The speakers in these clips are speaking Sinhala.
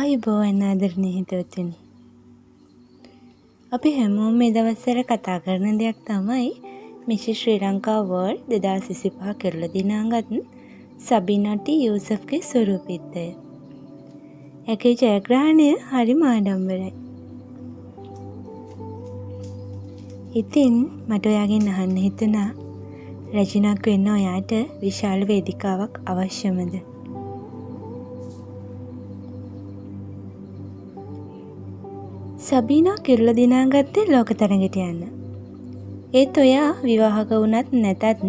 ආයුබෝවන් ආදරණීය හිතවතුනි. අපි හැමෝම මේ දවස්වල කතා කරන දෙයක් තමයි මිස් ශ්‍රී ලංකා වර්ල්ඩ් 2025 කරලා දිනාගත් සබිනා ටී යූසෆ්ගේ ස්වරූපීත්වය. ඒකේ ජයග්‍රහණය හරිම ආඩම්බරයි. ඉතින් මට ඔයාගෙන් අහන්න හිතුණා රැජිනක් වෙන්න ඔයාට විශාල වේදිකාවක් අවශ්‍යමද? සබීනා කිරුළ දිනාගත්තේ ලෝක තරඟට යන්න. ඒත් ඔයා විවාහක වුණත් නැතත්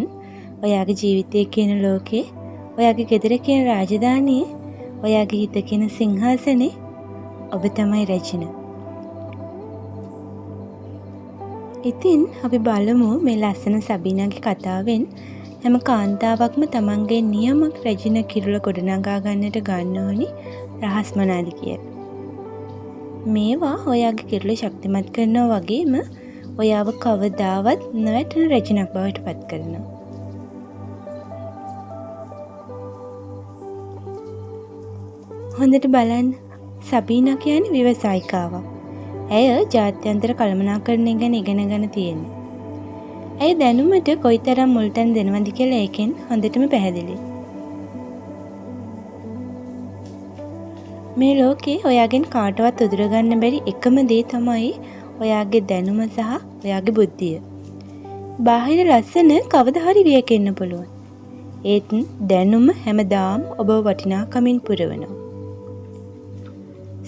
ඔයාගේ ජීවිතය කියන ලෝකේ, ඔයාගේ ගෙදර කියන රාජධානියේ, ඔයාගේ හිත කියන සිංහාසනේ ඔබ තමයි රැජින. ඉතින් අපි බලමු මේ ලස්සන සබීනාගේ කතාවෙන් හැම කාන්තාවක්ම තමන්ගේ නියම රැජින කිරුළ ගොඩනගා ගන්නට ගන්න ඕනි රහස් මොනවාද කියලා. මේවා ඔයාගේ කිරුළ ශක්තිමත් කරනවා වගේම ඔයාව කවදාවත් නොවැටෙන රැජිනක් බවට පත් කරනවා. හොඳට බලන්න, සබීනා කියන්නේ ව්‍යවසායිකාවක්. ඇය ජාත්‍යන්තර කළමනාකරණය ගැන ඉගෙනගෙන තියෙනවා. ඇය දැනුමට කොයිතරම් මුල්තැන් දෙනවද කියලා ඒකෙන් හොඳටම පැහැදිලියි. මේ ලෝකේ ඔයාගෙන් කාටවත් උදුරගන්න බැරි එකම දේ තමයි ඔයාගේ දැනුම සහ ඔයාගේ බුද්ධිය. බාහිර ලස්සන කවදා හරි වියකෙන්න පුළුවන්. ඒත් දැනුම හැමදාම ඔබව වටිනාකමින් පුරවනවා.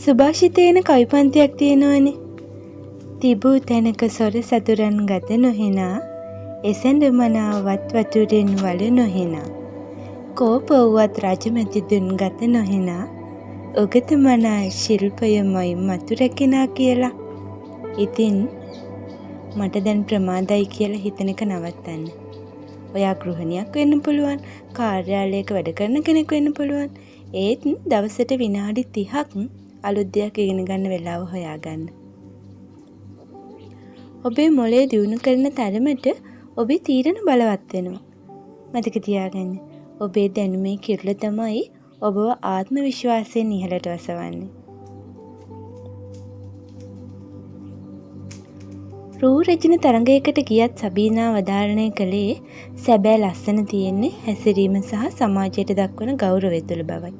සුභාෂිතේන කවිපන්තියක් තියෙනවනේ. තිබූ තැනක සොර සතුරන් ගත නොහෙනා, එසැඳ මනාවත් වතුරෙන් වල නොහෙනා, කෝපවුවත් රජමැති දුන් ගත නොහෙනා, ඔගත මනා ශිල්පයමයි මතු රැකෙනා කියලා. ඉතින් මට දැන් ප්‍රමාදයි කියලා හිතන එක නවත්තන්න. ඔයා ගෘහණියක් වෙන්න පුළුවන්, කාර්යාලයක වැඩ කරන කෙනෙක් වෙන්න පුළුවන්. ඒත් දවසට විනාඩි 30ක් අලුත් දෙයක් ඉගෙන ගන්න වෙලාව හොයාගන්න. ඔබේ මොළය දියුණු කරන තරමට ඔබේ තීරණ බලවත් වෙනවා. මතක තියාගන්න. ඔබේ දැනුමේ කිරුළ තමයි ඔබව ආත්ම විශ්වාසයෙන් ඉහළට ඔසවන්නේ. රූ රැජින තරඟයකට ගියත් සබීනා අවධාරණය කළේ සැබෑ ලස්සන තියෙන්නේ හැසිරීම සහ සමාජයට දක්වන ගෞරවය තුළ බවයි.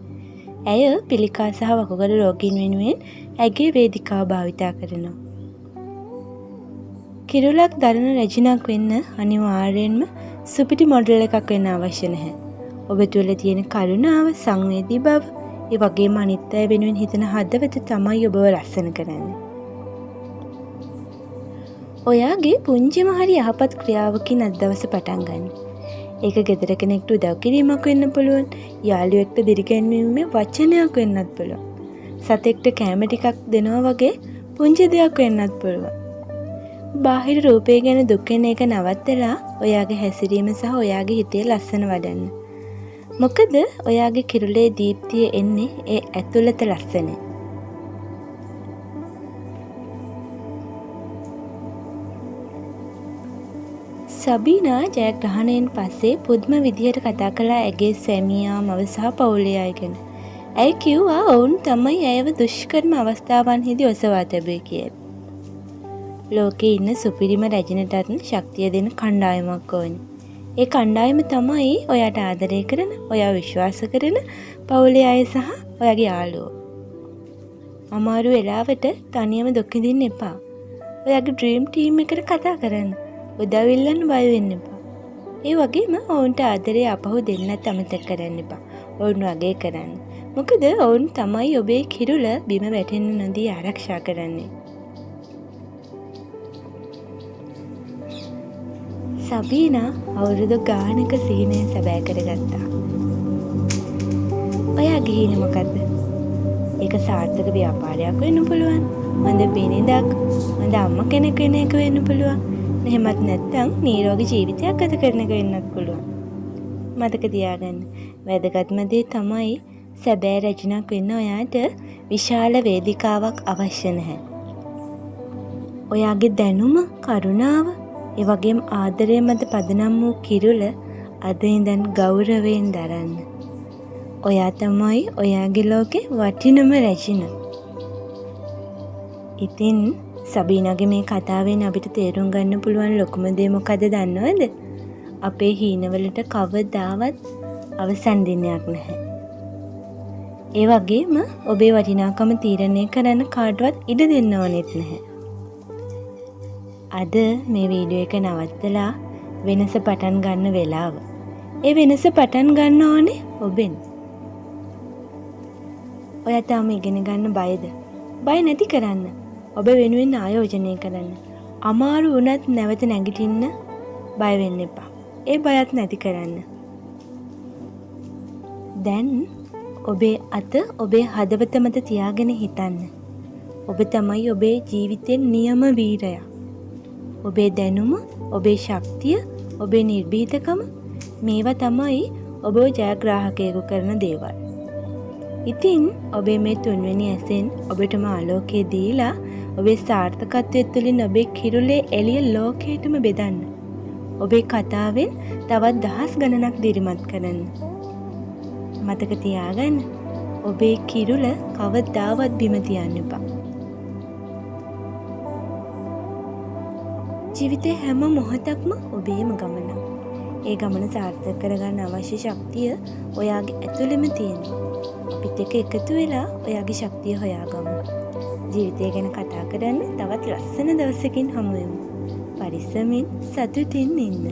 ඇය පිළිකා සහ වකුගඩු රෝගීන් වෙනුවෙන් ඇගේ වේදිකාව භාවිතා කරනවා. කිරුළක් දරන රැජිනක් වෙන්න අනිවාර්යෙන්ම සුපිරි මොඩල් එකක් වෙන්න අවශ්‍ය නැහැ. ඔබ තුළ තියෙන කරුණාව, සංවේදී බව, ඒ වගේම අනිත් අය වෙනුවෙන් හිතන හදවත තමයි ඔබව ලස්සන කරන්නේ. ඔයාගේ පුංචිම හරි යහපත් ක්‍රියාවකින් අද දවස පටන් ගන්න. ඒක ගෙදර කෙනෙක්ට උදව් කිරීමක් වෙන්න පුළුවන්, යාළුවෙක්ට දිරිගැන්වීමේ වචනයක් වෙන්නත් පුළුවන්. සතෙක්ට කෑම ටිකක් දෙනවා වගේ පුංචි දෙයක් වෙන්නත් පුළුවන්. බාහිර රූපය ගැන දුක් වෙන එක නවත්තලා ඔයාගේ හැසිරීම සහ ඔයාගේ හිතේ ලස්සන වඩන්න. මොකද ඔයාගේ කිරුළේ දීප්තිය එන්නේ ඒ ඇතුළත ලස්සනේ. සබීනා ජයග්‍රහණයෙන් පස්සේ පුදුම විදිහට කතා කළා ඇගේ සැමියා, මව සහ පවුලේ අය ගැන. ඇය කිව්වා ඔවුන් තමයි ඇයව දුෂ්කරම අවස්ථාවන්හිදී ඔසවා තිබුවේ කියලා. ලෝකේ ඉන්න සුපිරිම රැජිනටත් ශක්තිය දෙන කණ්ඩායමක් ඕනේ. ඒ කණ්ඩායම තමයි ඔයාට ආදරය කරන, ඔයාව විශ්වාස කරන පවුලේ අය සහ ඔයාගේ යාළුවෝ. අමාරු වෙලාවට තනියම දුක් විඳින්න එපා. ඔයාගේ ඩ්‍රීම් ටීම් එකට කතා කරන්න. උදව් ඉල්ලන්න බය වෙන්න එපා. ඒ වගේම ඔවුන්ට ආදරේ අපහු දෙන්නත් අමතක කරන්න එපා. ඔවුන් වගේ කරන්න. මොකද ඔවුන් තමයි ඔබේ කිරුළ බිම වැටෙන්න නොදී ආරක්ෂා කරන්නේ. සබීනා අවුරුදු ගානක සීනය සැබෑ කරගත්තා. ඔයාගේ හීන මොකද්ද? ඒක සාර්ථක ව්‍යාපාරයක් වෙන්න පුළුවන්. හොඳ බිරිඳක්, හොඳ අම්මා කෙනෙක් වෙන එක වෙන්න පුළුවන්. එහෙමත් නැත්නම් නිරෝගී ජීවිතයක් ගත කරන එක වෙන්නත් පුළුවන්. මතක තියාගන්න. වැදගත්ම දේ තමයි සැබෑ රැජිනක් වෙන්න ඔයාට විශාල වේදිකාවක් අවශ්‍ය නැහැ. ඔයාගේ දැනුම, කරුණාව, ඒ වගේම ආදරය මත පදනම් වූ කිරුළ අද ඉඳන් ගෞරවයෙන් දරන්න. ඔයා තමයි ඔයාගේ ලෝකේ වටිනම රැජින. ඉතින් සබීනාගේ මේ කතාවෙන් අපිට තේරුම් ගන්න පුළුවන් ලොකුම දේ මොකද දන්නවද? අපේ හීනවලට කවදාවත් අවසන් දිනයක් නැහැ. ඒ වගේම ඔබේ වටිනාකම තීරණය කරන්න කාටවත් ඉඩ දෙන්න ඕනෙත් නැහැ. අද මේ වීඩියෝ එක නවත්තලා වෙනස පටන් ගන්න වෙලාව. ඒ වෙනස පටන් ගන්න ඕනේ ඔබෙන්. ඔයා තාම ඉගෙන ගන්න බයද? බය නැති කරන්න. ඔබ වෙනුවෙන් ආයෝජනය කරන්න. අමාරු වුණත් නැවත නැගිටින්න බය වෙන්න එපා. ඒ බයත් නැති කරන්න. දැන් ඔබේ අත ඔබේ හදවත මත තියාගෙන හිතන්න. ඔබ තමයි ඔබේ ජීවිතේ නියම වීරයා. ඔබේ දැනුම, ඔබේ ශක්තිය, ඔබේ නිර්භීතකම මේවා තමයි ඔබ ජයග්‍රාහකයෙකු කරන දේවල්. ඉතින් ඔබේ මේ තුන්වෙනි ඇසෙන් ඔබටම ආලෝකය දීලා ඔබේ සාර්ථකත්වය තුළින් ඔබේ කිරුලේ එළිය ලෝකයටම බෙදන්න. ඔබේ කතාවෙන් තවත් දහස් ගණනක් දිරිමත් කරන්න. මතක තියාගන්න ඔබේ කිරුල කවදාවත් බිම තියන්න එපා. ජීවිතේ හැම මොහොතක්ම ඔබේම ගමනක්. ඒ ගමන සාර්ථක කරගන්න අවශ්‍ය ශක්තිය ඔයාගේ ඇතුළෙම තියෙනවා. අපිත් එක්ක එකතු වෙලා ඔයාගේ ශක්තිය හොයාගමු. ජීවිතය ගැන කතා කරන්න තවත් ලස්සන දවසකින් හමු වෙමු. පරිස්සමින් සතුටින් ඉන්න.